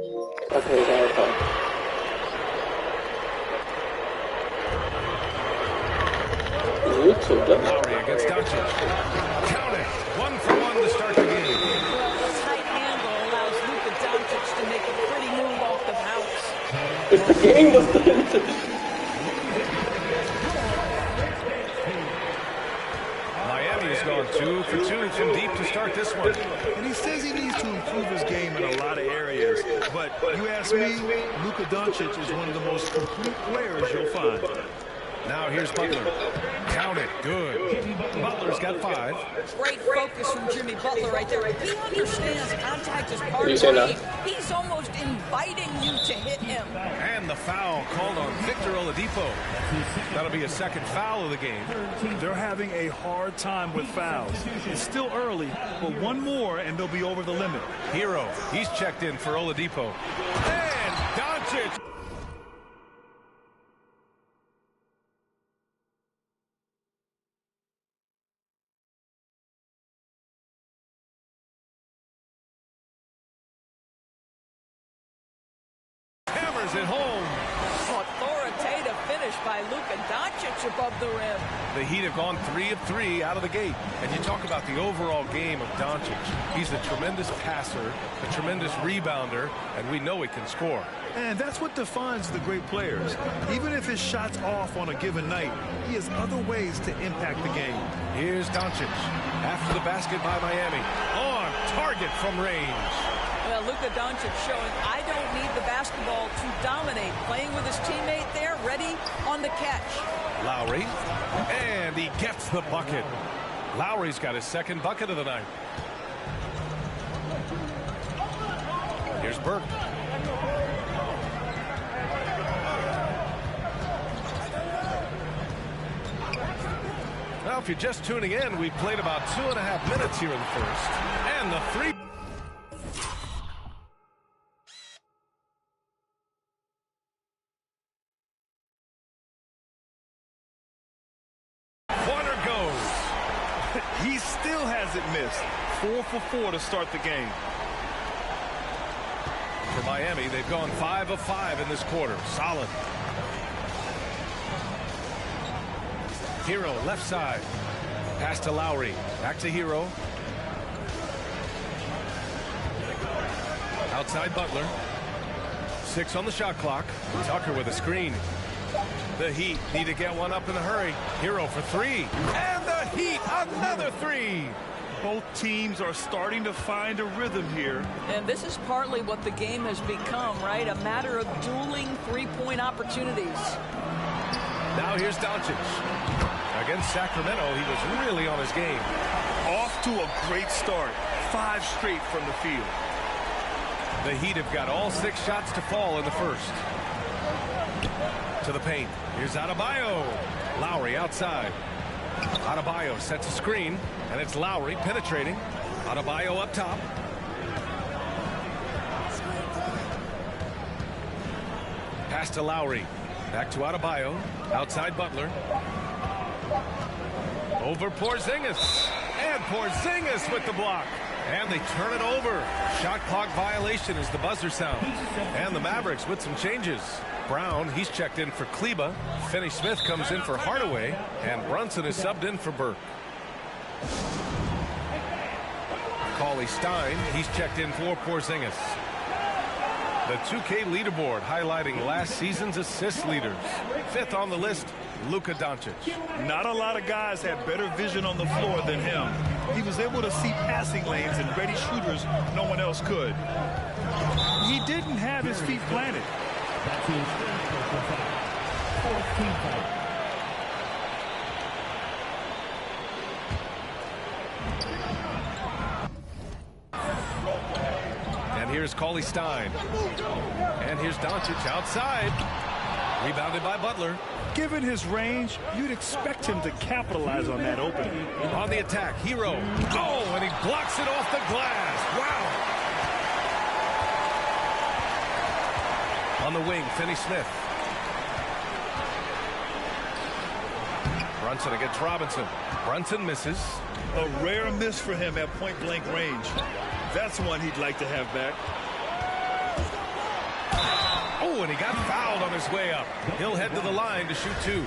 Okay, there we go. Lowry against Doncic. Count it. 1 for 1 to start the game. Well, a tight handle allows Luka Doncic to make a pretty move off the bounce. If the game was done. Miami's gone 2 for 2 from deep to start this one. And he says he needs to improve his game in a lot of areas. But you ask me, Luka Doncic is one of the most complete players you'll find. Now here's Butler. Count it. Good. Butler's got 5. Great focus from Jimmy Butler right there. He understands contact is part of say the no? game. He's almost inviting you to hit him. And the foul called on Victor Oladipo. That'll be a second foul of the game. They're having a hard time with fouls. It's still early, but one more and they'll be over the limit. Hero. He's checked in for Oladipo. And Doncic. Hammers it home. Authoritative finish by Luka Doncic above the rim. The Heat have gone 3 of 3 out of the gate. And you talk about the overall game of Doncic. He's a tremendous passer, a tremendous rebounder, and we know he can score. And that's what defines the great players. Even if his shot's off on a given night, he has other ways to impact the game. Here's Doncic after the basket by Miami. On target from range. Well, Luka Doncic showing I don't need the basketball to dominate. Playing with his teammate there, ready on the catch. Lowry, and he gets the bucket. Lowry's got his second bucket of the night. Here's Burke. Well, if you're just tuning in, we've played about 2.5 minutes here in the first. And the 3. Corner goes. He still hasn't missed. 4 for 4 to start the game. For Miami, they've gone 5 of 5 in this quarter. Solid. Hero left side. Pass to Lowry. Back to Hero. Outside Butler. 6 on the shot clock. Tucker with a screen. The Heat need to get one up in a hurry. Hero for 3. And the Heat, another 3. Both teams are starting to find a rhythm here. And this is partly what the game has become, right? A matter of dueling three-point opportunities. Now here's Doncic. Against Sacramento, he was really on his game. Off to a great start. 5 straight from the field. The Heat have got all 6 shots to fall in the first. To the paint. Here's Adebayo. Lowry outside. Adebayo sets a screen, and it's Lowry penetrating. Adebayo up top. Pass to Lowry. Back to Adebayo. Outside Butler. Over Porzingis. And Porzingis with the block. And they turn it over. Shot clock violation as the buzzer sounds. And the Mavericks with some changes. Brown, he's checked in for Kleba. Finney-Smith comes in for Hardaway. And Brunson is subbed in for Burke. Cauley-Stein, he's checked in for Porzingis. The 2K leaderboard highlighting last season's assist leaders. 5th on the list, Luka Doncic. Not a lot of guys had better vision on the floor than him. He was able to see passing lanes and ready shooters no one else could. He didn't have his feet planted. And here's Cauley-Stein. And here's Doncic outside. Rebounded by Butler. Given his range, you'd expect him to capitalize on that opening. On the attack, Hero. Oh, and he blocks it off the glass. Wow. On the wing, Finney-Smith. Brunson against Robinson. Brunson misses. A rare miss for him at point-blank range. That's one he'd like to have back. Oh, and he got fouled on his way up. He'll head to the line to shoot 2.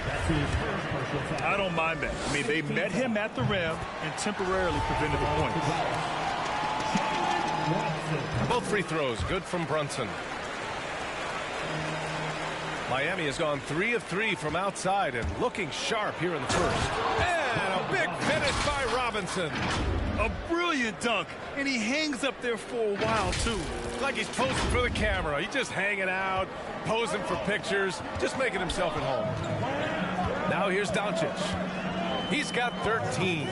I don't mind that. I mean, they met him at the rim and temporarily prevented the points. Both free throws good from Brunson. Miami has gone 3 of 3 from outside and looking sharp here in the first. And a big finish by Robinson. A brilliant dunk, and he hangs up there for a while, too. Like he's posing for the camera. He's just hanging out, posing for pictures, just making himself at home. Now here's Doncic. He's got 13.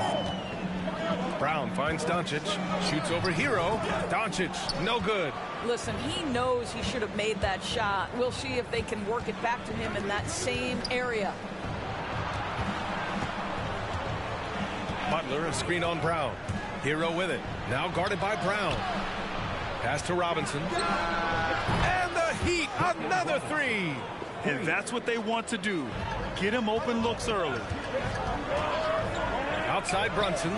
Brown finds Doncic, shoots over Hero. Doncic, no good. Listen, he knows he should have made that shot. We'll see if they can work it back to him in that same area. Butler, a screen on Brown. Hero with it. Now guarded by Brown. Pass to Robinson. And the Heat, another 3. And that's what they want to do. Get him open looks early. Outside Brunson.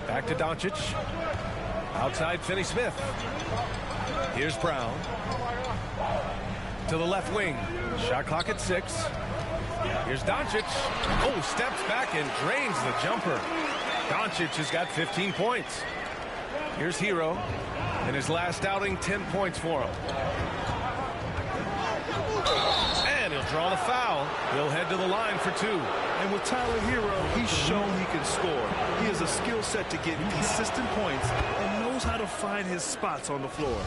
Back to Doncic. Outside Finney-Smith. Here's Brown. To the left wing. Shot clock at 6. Here's Doncic. Oh, steps back and drains the jumper. Doncic has got 15 points. Here's Hero. In his last outing, 10 points for him. And he'll draw the foul. He'll head to the line for 2. And with Tyler Hero, he's shown he can score. He has a skill set to get consistent points and knows how to find his spots on the floor.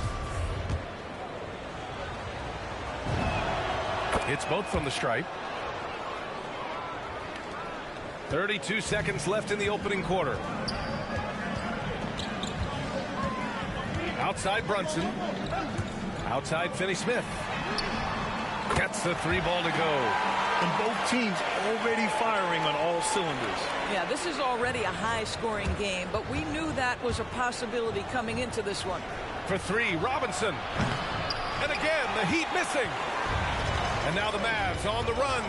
Hits both from the stripe. 32 seconds left in the opening quarter. Outside Brunson. Outside Finney-Smith. Gets the 3 ball to go. And both teams already firing on all cylinders. Yeah, this is already a high-scoring game, but we knew that was a possibility coming into this one. For 3, Robinson. And again, the Heat missing. And now the Mavs on the run.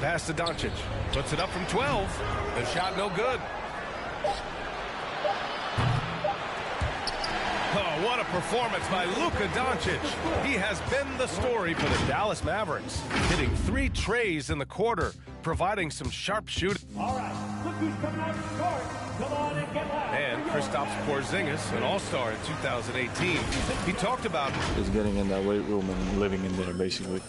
Pass to Doncic. Puts it up from 12. The shot no good. Oh, what a performance by Luka Doncic. He has been the story for the Dallas Mavericks, hitting 3 trays in the quarter, providing some sharp shooting. All right, look who's coming out to court. Come on and get loud. And Kristaps Porzingis, an all-star in 2018. He talked about just getting in that weight room and living in there, basically,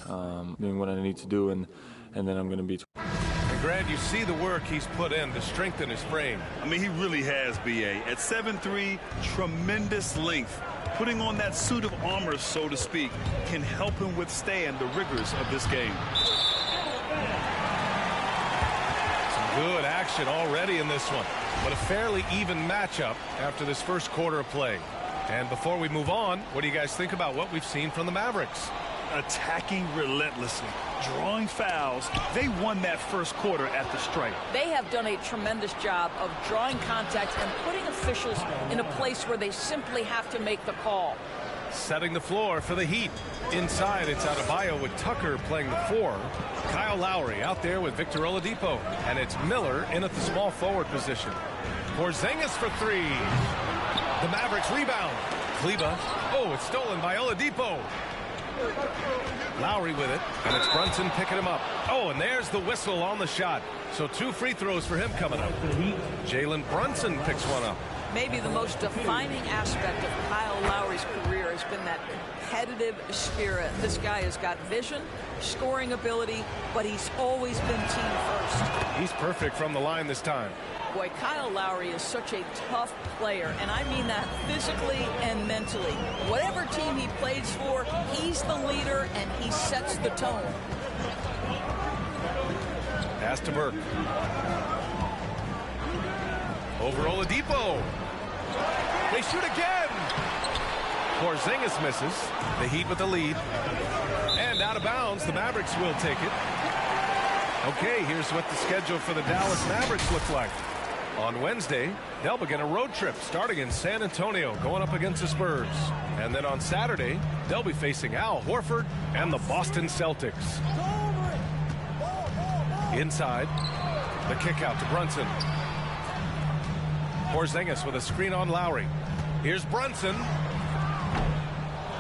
doing what I need to do, and then I'm going to be. And Grant, you see the work he's put in to strengthen his frame. I mean, he really has, B.A. At 7'3", tremendous length. Putting on that suit of armor, so to speak, can help him withstand the rigors of this game. Some good action already in this one, but a fairly even matchup after this first quarter of play. And before we move on, what do you guys think about what we've seen from the Mavericks? Attacking relentlessly, drawing fouls. They won that first quarter at the stripe. They have done a tremendous job of drawing contact and putting officials in a place where they simply have to make the call. Setting the floor for the Heat. Inside, it's Adebayo with Tucker playing the 4. Kyle Lowry out there with Victor Oladipo. And it's Miller in at the small forward position. Porzingis for 3. The Mavericks rebound. Kleba. Oh, it's stolen by Oladipo. Lowry with it, and it's Brunson picking him up. Oh, and there's the whistle on the shot. So 2 free throws for him coming up. Jalen Brunson picks one up. Maybe the most defining aspect of Kyle Lowry's career has been that competitive spirit. This guy has got vision, scoring ability, but he's always been team first. He's perfect from the line this time. Boy, Kyle Lowry is such a tough player, and I mean that physically and mentally. Whatever team he plays for, he's the leader, and he sets the tone. Pass to Burke. Over Oladipo. They shoot again. Porzingis misses. The Heat with the lead. And out of bounds, the Mavericks will take it. Okay, here's what the schedule for the Dallas Mavericks looks like. On Wednesday, they'll begin a road trip starting in San Antonio, going up against the Spurs. And then on Saturday, they'll be facing Al Horford and the Boston Celtics. Inside, the kick out to Brunson. Porzingis with a screen on Lowry. Here's Brunson.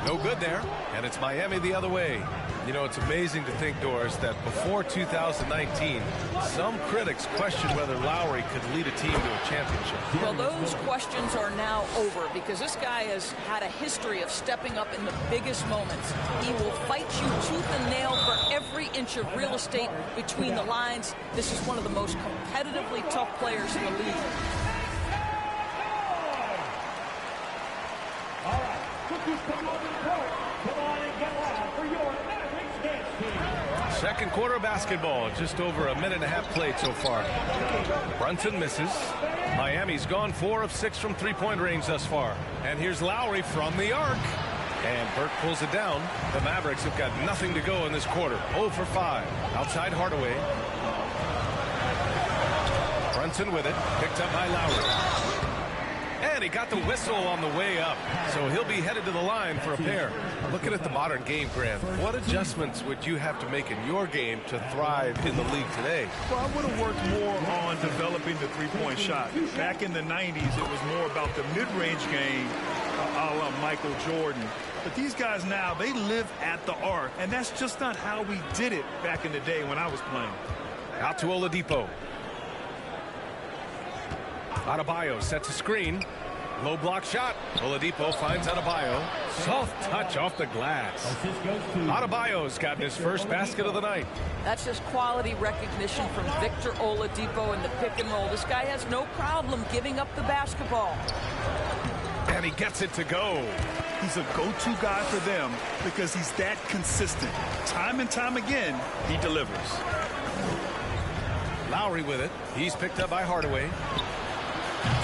No good there, and it's Miami the other way. You know, it's amazing to think, Doris, that before 2019, some critics questioned whether Lowry could lead a team to a championship. Well, those questions are now over because this guy has had a history of stepping up in the biggest moments. He will fight you tooth and nail for every inch of real estate between the lines. This is one of the most competitively tough players in the league. All right, rookies come on the court. Come on and get loud for your Mavericks dance team. Second quarter basketball, just over a minute and a half played so far. Brunson misses. Miami's gone 4 of 6 from three-point range thus far. And here's Lowry from the arc. And Burke pulls it down. The Mavericks have got nothing to go in this quarter. 0 for 5. Outside Hardaway. Brunson with it. Picked up by Lowry. And he got the whistle on the way up. So he'll be headed to the line for a pair. Looking at the modern game, Grant, what adjustments would you have to make in your game to thrive in the league today? Well, I would have worked more on developing the three-point shot. Back in the 90s, it was more about the mid-range game, a la Michael Jordan. But these guys now, they live at the arc, and that's just not how we did it back in the day when I was playing. Out to Oladipo. Adebayo sets a screen. Low block shot. Oladipo finds Adebayo. Soft touch off the glass. Adebayo's gotten his first basket of the night. That's just quality recognition from Victor Oladipo in the pick and roll. This guy has no problem giving up the basketball. And he gets it to go. He's a go-to guy for them because he's that consistent. Time and time again, he delivers. Lowry with it. He's picked up by Hardaway.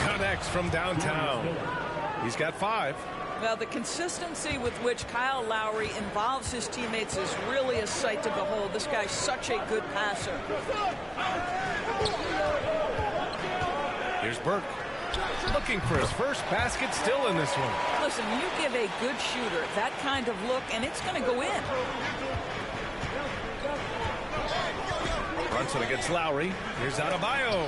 Connects from downtown. He's got 5. Well, the consistency with which Kyle Lowry involves his teammates is really a sight to behold. This guy's such a good passer. Here's Burke. Looking for his first basket, still in this one. Listen, you give a good shooter that kind of look, and it's going to go in. Brunson against Lowry. Here's Adebayo.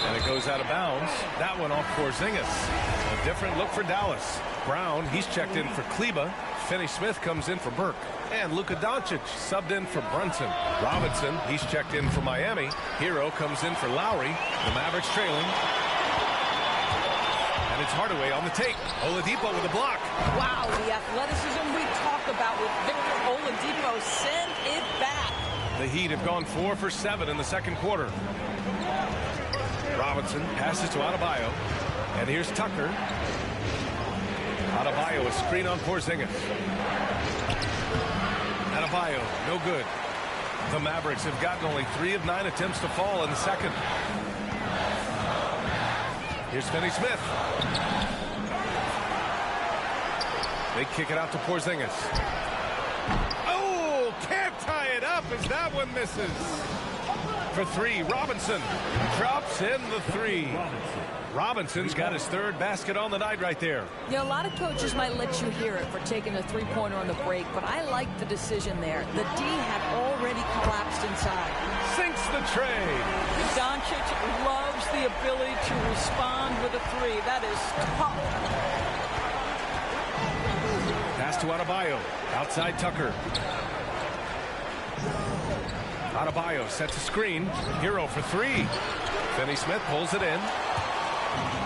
And it goes out of bounds. That one off Porzingis. A different look for Dallas. Brown, he's checked in for Kleba. Finney-Smith comes in for Burke. And Luka Doncic subbed in for Brunson. Robinson, he's checked in for Miami. Hero comes in for Lowry. The Mavericks trailing. And it's Hardaway on the take. Oladipo with a block. Wow, the athleticism we talk about with Victor Oladipo. Send it back. The Heat have gone 4 for 7 in the second quarter. Robinson passes to Adebayo. And here's Tucker. Adebayo, a screen on Porzingis. Adebayo, no good. The Mavericks have gotten only 3 of 9 attempts to fall in the second. Here's Finney-Smith. They kick it out to Porzingis. Oh, can't tie it up as that one misses. For 3, Robinson drops in the 3. Robinson's got his 3rd basket on the night right there. Yeah, a lot of coaches might let you hear it for taking a three-pointer on the break, but I like the decision there. The D had already collapsed inside. Sinks the tray. Doncic loves the ability to respond with a 3. That is tough. Pass to Adebayo. Outside Tucker. Adebayo sets a screen. Hero for 3. Finney-Smith pulls it in.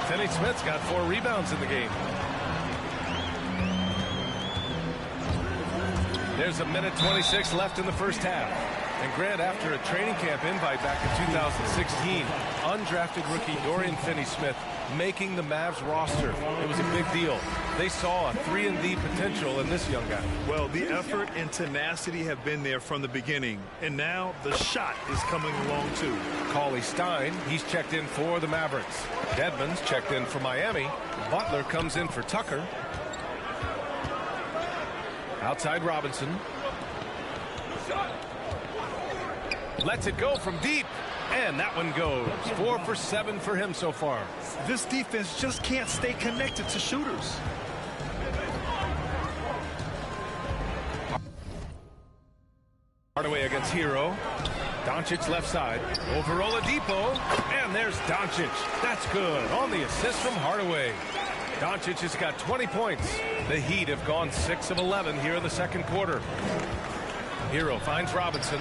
Finney-Smith's got 4 rebounds in the game. There's a minute 26 left in the first half. And Grant, after a training camp invite back in 2016, undrafted rookie Dorian Finney-Smith making the Mavs roster. It was a big deal. They saw a 3-and-D potential in this young guy. Well, the effort and tenacity have been there from the beginning. And now the shot is coming along too. Cauley-Stein, he's checked in for the Mavericks. Dedmon's checked in for Miami. Butler comes in for Tucker. Outside Robinson. Lets it go from deep. And that one goes. 4 for 7 for him so far. This defense just can't stay connected to shooters. Hardaway against Hero. Doncic left side. Over Oladipo. And there's Doncic. That's good. On the assist from Hardaway. Doncic has got 20 points. The Heat have gone 6 of 11 here in the second quarter. Hero finds Robinson.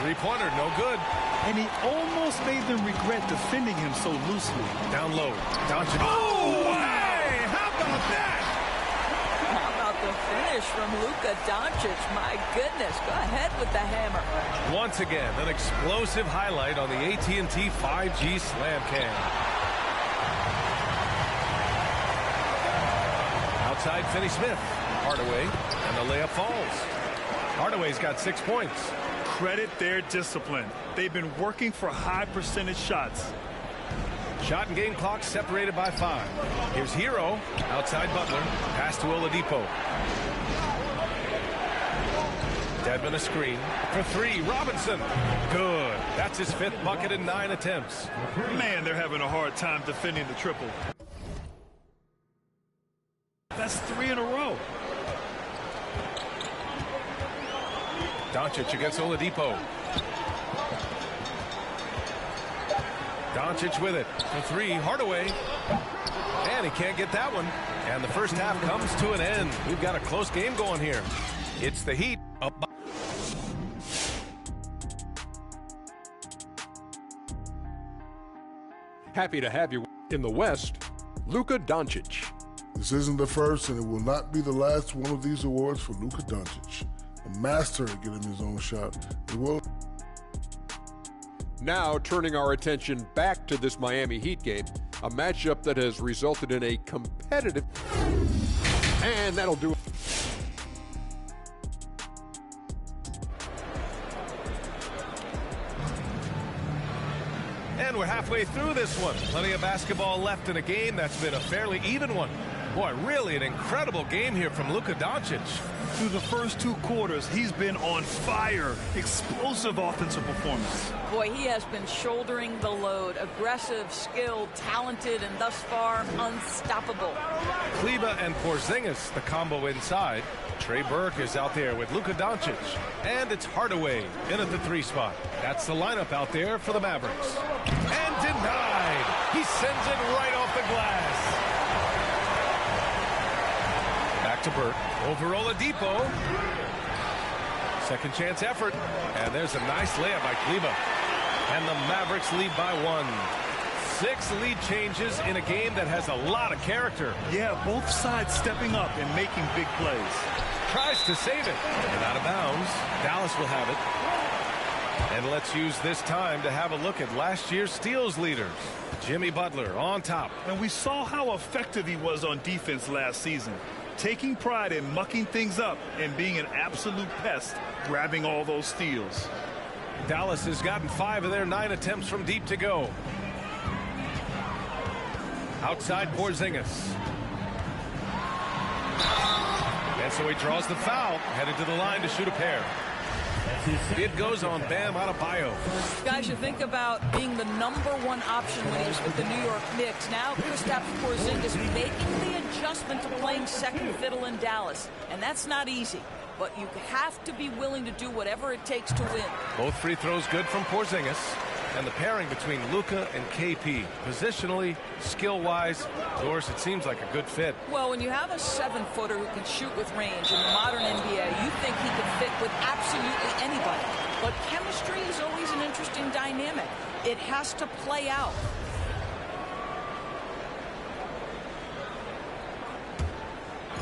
Three-pointer, no good. And he almost made them regret defending him so loosely. Down low. Doncic. Oh, hey! How about that? How about the finish from Luka Doncic? My goodness. Go ahead with the hammer. Once again, an explosive highlight on the AT&T 5G Slam Cam. Outside Finney-Smith. Hardaway. And the layup falls. Hardaway's got 6 points. Credit their discipline. They've been working for high percentage shots. Shot and game clock separated by 5. Here's Hero. Outside Butler. Pass to Oladipo. Dedmon a screen. For 3. Robinson. Good. That's his 5th bucket in 9 attempts. Man, they're having a hard time defending the triple. That's 3 in a row. Doncic against Oladipo. Doncic with it. For 3. Hardaway. And he can't get that one. And the first half comes to an end. We've got a close game going here. It's the Heat up by. Happy to have you in the West, Luka Doncic. This isn't the first, and it will not be the last one of these awards for Luka Doncic. A master at getting his own shot. It will. Now turning our attention back to this Miami Heat game, a matchup that has resulted in a competitive, and that'll do it. And we're halfway through this one. Plenty of basketball left in a game that's been a fairly even one. Boy, really an incredible game here from Luka Doncic. Through the first 2 quarters, he's been on fire. Explosive offensive performance. Boy, he has been shouldering the load. Aggressive, skilled, talented, and thus far unstoppable. Kleber and Porzingis, the combo inside. Trey Burke is out there with Luka Doncic. And it's Hardaway in at the 3 spot. That's the lineup out there for the Mavericks. And denied. He sends it right off the glass. Back to Burke. Over Oladipo. Second chance effort. And there's a nice layup by Kleber. And the Mavericks lead by 1. 6 lead changes in a game that has a lot of character. Yeah, both sides stepping up and making big plays. Tries to save it. And out of bounds. Dallas will have it. And let's use this time to have a look at last year's steals leaders. Jimmy Butler on top. And we saw how effective he was on defense last season. Taking pride in mucking things up and being an absolute pest, grabbing all those steals. Dallas has gotten 5 of their 9 attempts from deep to go. Outside Porzingis. And so he draws the foul, headed to the line to shoot a pair. It goes on Bam Adebayo. Guys, you think about being the #1 option when he was with the New York Knicks. Now Kristaps Porzingis making the adjustment to playing second fiddle in Dallas. And that's not easy. But you have to be willing to do whatever it takes to win. Both free throws good from Porzingis. And the pairing between Luka and KP. Positionally, skill-wise, Doris, it seems like a good fit. Well, when you have a 7-footer who can shoot with range in the modern NBA, you think he can fit with absolutely anybody. But chemistry is always an interesting dynamic. It has to play out.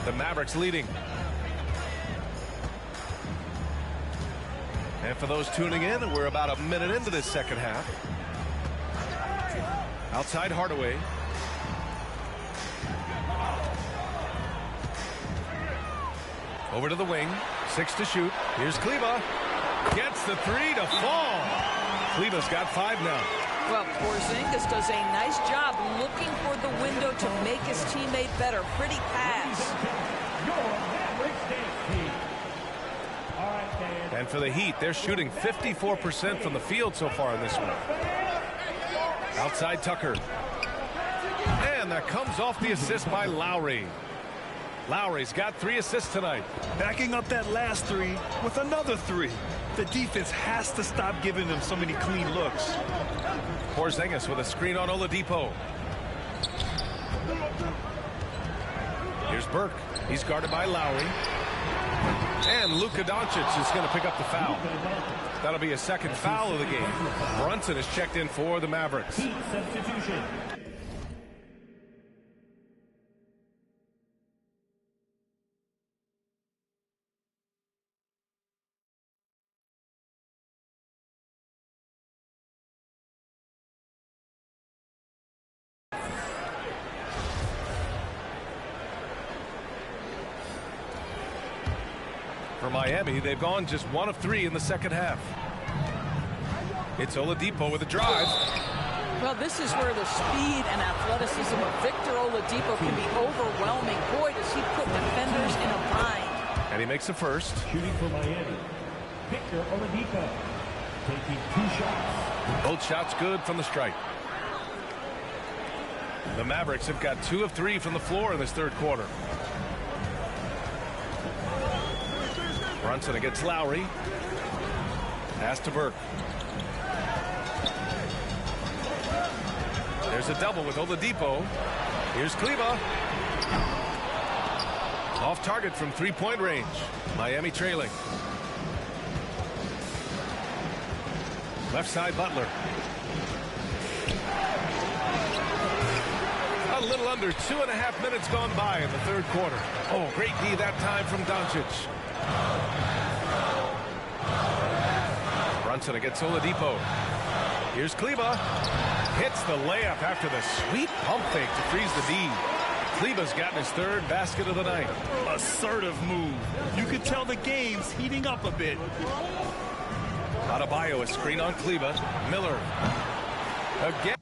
The Mavericks leading. And for those tuning in, we're about a minute into this second half. Outside Hardaway. Over to the wing. 6 to shoot. Here's Kleber. Gets the 3 to fall. Kleber's got 5 now. Well, Porzingis does a nice job looking for the window to make his teammate better. Pretty pass. And for the Heat, they're shooting 54% from the field so far in this one. Outside Tucker. And that comes off the assist by Lowry. Lowry's got 3 assists tonight. Backing up that last 3 with another 3. The defense has to stop giving them so many clean looks. Porzingis with a screen on Oladipo. Here's Burke. He's guarded by Lowry. And Luka Doncic is going to pick up the foul. That'll be a second foul of the game. Brunson is checked in for the Mavericks. Substitution. For Miami, they've gone just 1 of 3 in the second half. It's Oladipo with a drive. Well, this is where the speed and athleticism of Victor Oladipo can be overwhelming. Boy, does he put defenders in a bind. And he makes the first. Shooting for Miami, Victor Oladipo. Taking 2 shots. Both shots good from the stripe. The Mavericks have got 2 of 3 from the floor in this third quarter. Brunson against Lowry. Pass to Burke. There's a double with Oladipo. Here's Kleber. Off target from three-point range. Miami trailing. Left side Butler. A little under 2.5 minutes gone by in the third quarter. Oh, great D that time from Doncic. Brunson against Oladipo. Here's Kleber. Hits the layup after the sweet pump fake to freeze the D. Kleber's gotten his third basket of the night. Assertive move. You could tell the game's heating up a bit. Adebayo, a screen on Kleber. Miller. Again.